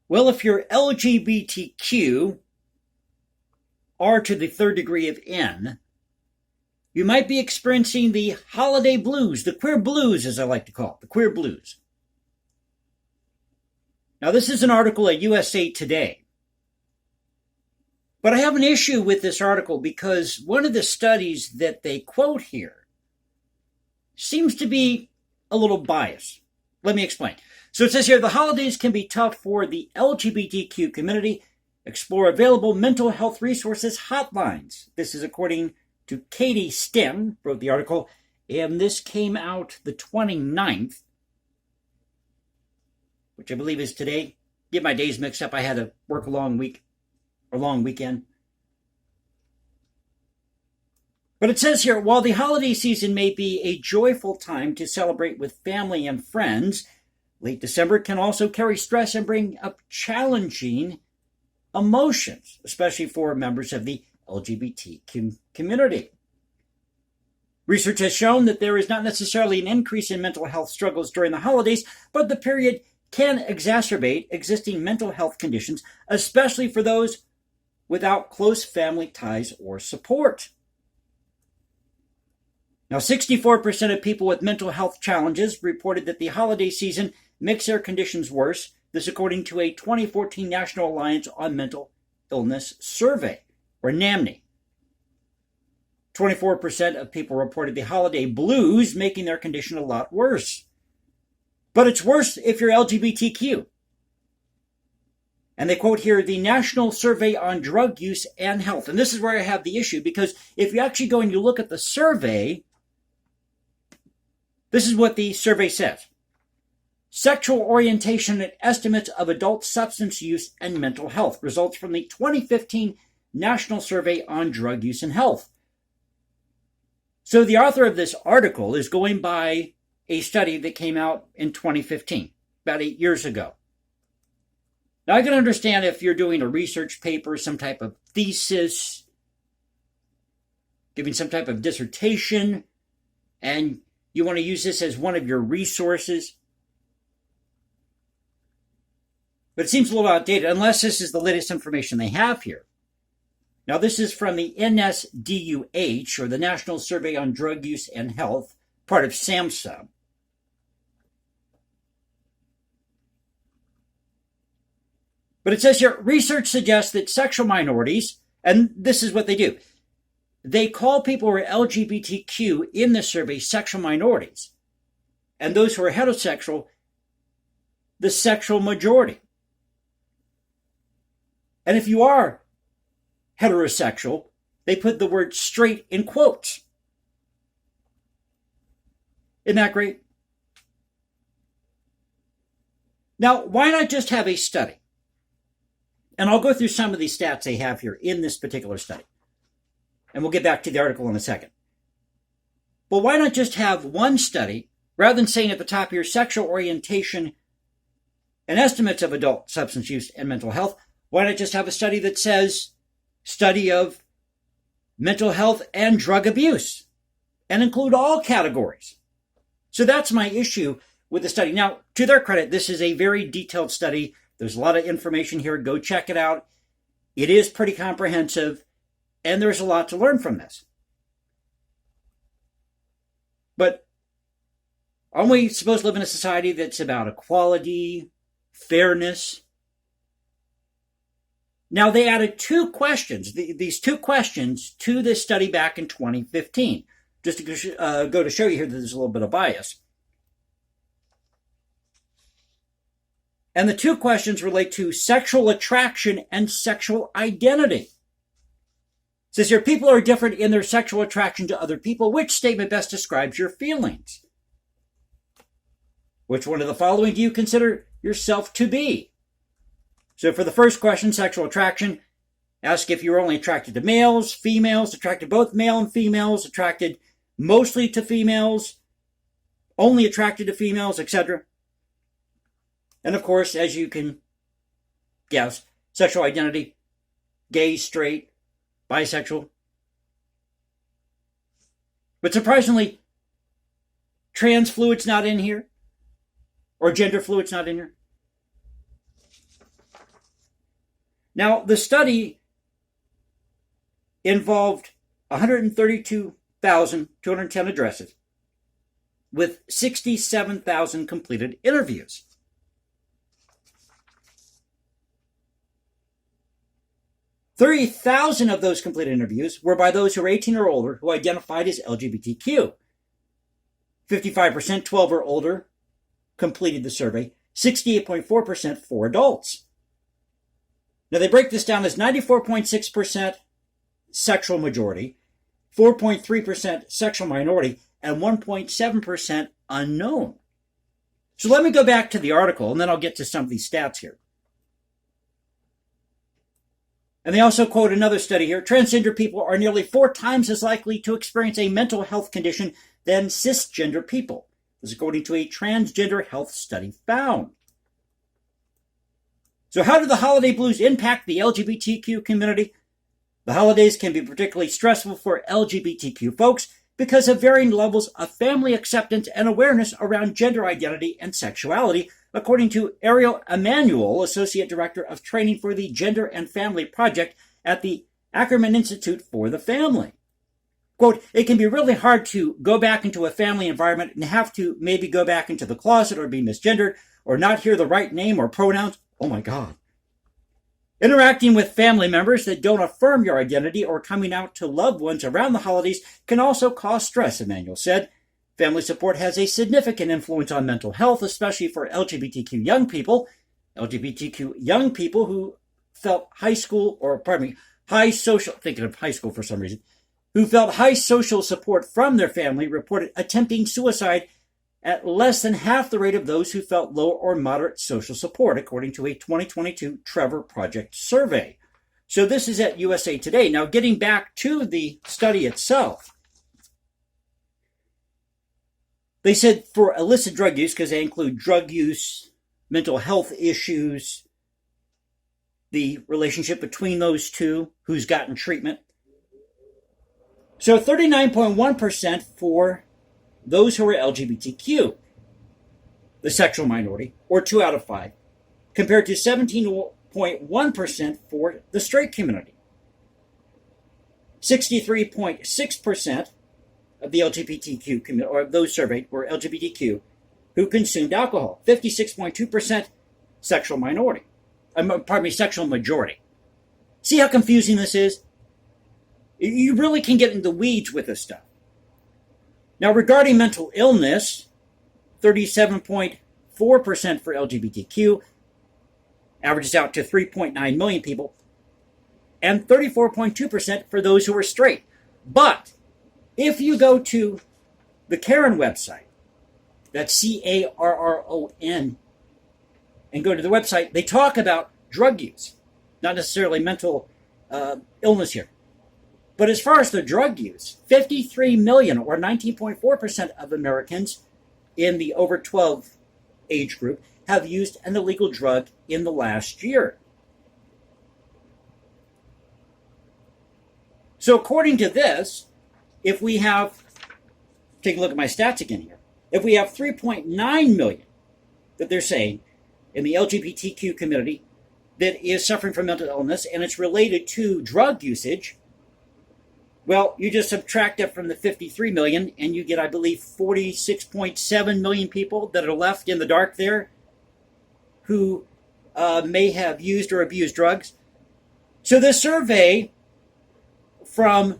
Well, if you're LGBTQ, R to the third degree of N, you might be experiencing the holiday blues, the queer blues, as I like to call it, the queer blues. Now, this is an article at USA Today. But I have an issue with this article because one of the studies that they quote here seems to be a little biased. Let me explain. So it says here, the holidays can be tough for the LGBTQ community. Explore available mental health resources hotlines. This is according to Katie Stem, wrote the article, and this came out the 29th, which I believe is today. Get my days mixed up. I had to work a long weekend. But it says here, while the holiday season may be a joyful time to celebrate with family and friends, late December can also carry stress and bring up challenging emotions, especially for members of the LGBT community. Research has shown that there is not necessarily an increase in mental health struggles during the holidays, but the period can exacerbate existing mental health conditions, especially for those without close family ties or support. Now, 64% of people with mental health challenges reported that the holiday season makes their conditions worse. This according to a 2014 National Alliance on Mental Illness survey, or NAMNE. 24% of people reported the holiday blues, making their condition a lot worse. But it's worse if you're LGBTQ. And they quote here, the National Survey on Drug Use and Health. And this is where I have the issue, because if you actually go and you look at the survey, this is what the survey says. Sexual orientation and estimates of adult substance use and mental health. Results from the 2015 National Survey on Drug Use and Health. So the author of this article is going by a study that came out in 2015, about 8 years ago. Now, I can understand if you're doing a research paper, some type of thesis, giving some type of dissertation, and you want to use this as one of your resources. But it seems a little outdated, unless this is the latest information they have here. Now, this is from the NSDUH, or the National Survey on Drug Use and Health, part of SAMHSA. But it says here, research suggests that sexual minorities, and this is what they do, they call people who are LGBTQ in this survey sexual minorities, and those who are heterosexual, the sexual majority. And if you are heterosexual, they put the word straight in quotes. Isn't that great? Now, why not just have a study? And I'll go through some of these stats they have here in this particular study. And we'll get back to the article in a second. But why not just have one study, rather than saying at the top here, sexual orientation and estimates of adult substance use and mental health, why not just have a study that says, study of mental health and drug abuse, and include all categories? So that's my issue with the study. Now, to their credit, this is a very detailed study. There's a lot of information here. Go check it out. It is pretty comprehensive, and there's a lot to learn from this. But aren't we supposed to live in a society that's about equality, fairness? Now, they added two questions, these two questions, to this study back in 2015. Just to go to show you here that there's a little bit of bias. And the two questions relate to sexual attraction and sexual identity. It says here, people are different in their sexual attraction to other people. Which statement best describes your feelings? Which one of the following do you consider yourself to be? So for the first question, sexual attraction, ask if you're only attracted to males, females, attracted to both male and females, attracted mostly to females, only attracted to females, etc. And of course, as you can guess, sexual identity, gay, straight, bisexual. But surprisingly, trans fluid's not in here, or gender fluid's not in here. Now, the study involved 132,210 addresses with 67,000 completed interviews. $30,000 of those completed interviews were by those who were 18 or older who identified as LGBTQ. 55%, 12 or older, completed the survey. 68.4% for adults. Now they break this down as 94.6% sexual majority, 4.3% sexual minority, and 1.7% unknown. So let me go back to the article, and then I'll get to some of these stats here. And they also quote another study here. Transgender people are nearly 4 times as likely to experience a mental health condition than cisgender people. This is according to a transgender health study found. So how do the holiday blues impact the LGBTQ community? The holidays can be particularly stressful for LGBTQ folks because of varying levels of family acceptance and awareness around gender identity and sexuality, according to Ariel Emanuel, Associate Director of Training for the Gender and Family Project at the Ackerman Institute for the Family. Quote, it can be really hard to go back into a family environment and have to maybe go back into the closet or be misgendered or not hear the right name or pronouns. Oh my God. Interacting with family members that don't affirm your identity or coming out to loved ones around the holidays can also cause stress, Emanuel said. Family support has a significant influence on mental health, especially for LGBTQ young people. LGBTQ young people who felt high social support from their family reported attempting suicide at less than half the rate of those who felt low or moderate social support, according to a 2022 Trevor Project survey. So this is at USA Today. Now, getting back to the study itself, they said for illicit drug use, because they include drug use, mental health issues, the relationship between those two, who's gotten treatment. So 39.1% for those who are LGBTQ, the sexual minority, or 2 out of 5, compared to 17.1% for the straight community. 63.6% of the LGBTQ community, or those surveyed, were LGBTQ who consumed alcohol. 56.2% sexual minority. Sexual majority. See how confusing this is? You really can get into the weeds with this stuff. Now, regarding mental illness, 37.4% for LGBTQ, averages out to 3.9 million people, and 34.2% for those who are straight. But if you go to the Caron website, that's CARRON, and go to the website, they talk about drug use, not necessarily mental illness here. But as far as the drug use, 53 million, or 19.4% of Americans in the over 12 age group have used an illegal drug in the last year. So according to this, if we have, take a look at my stats again here, if we have 3.9 million that they're saying in the LGBTQ community that is suffering from mental illness and it's related to drug usage, well, you just subtract that from the 53 million and you get, I believe, 46.7 million people that are left in the dark there who may have used or abused drugs. So this survey from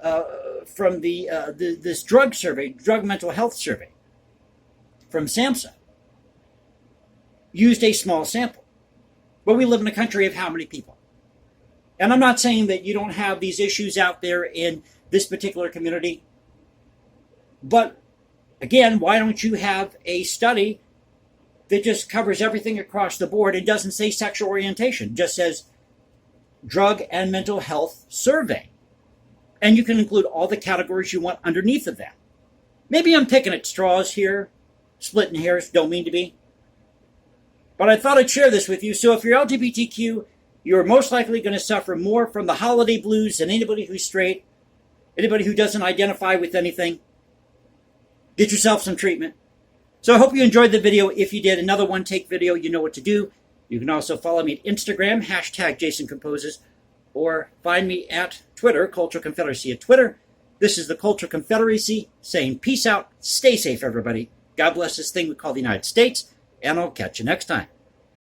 this drug survey, drug mental health survey from SAMHSA, used a small sample. But we live in a country of how many people? And I'm not saying that you don't have these issues out there in this particular community. But again, why don't you have a study that just covers everything across the board and doesn't say sexual orientation, just says drug and mental health survey. And you can include all the categories you want underneath of that. Maybe I'm picking at straws here, splitting hairs, don't mean to be. But I thought I'd share this with you. So if you're LGBTQ, you're most likely going to suffer more from the holiday blues than anybody who's straight, anybody who doesn't identify with anything. Get yourself some treatment. So I hope you enjoyed the video. If you did, another one take video, you know what to do. You can also follow me at Instagram, hashtag Jason Composes, or find me at Twitter, Cultural Confederacy at Twitter. This is the Cultural Confederacy saying peace out, stay safe, everybody. God bless this thing we call the United States, and I'll catch you next time.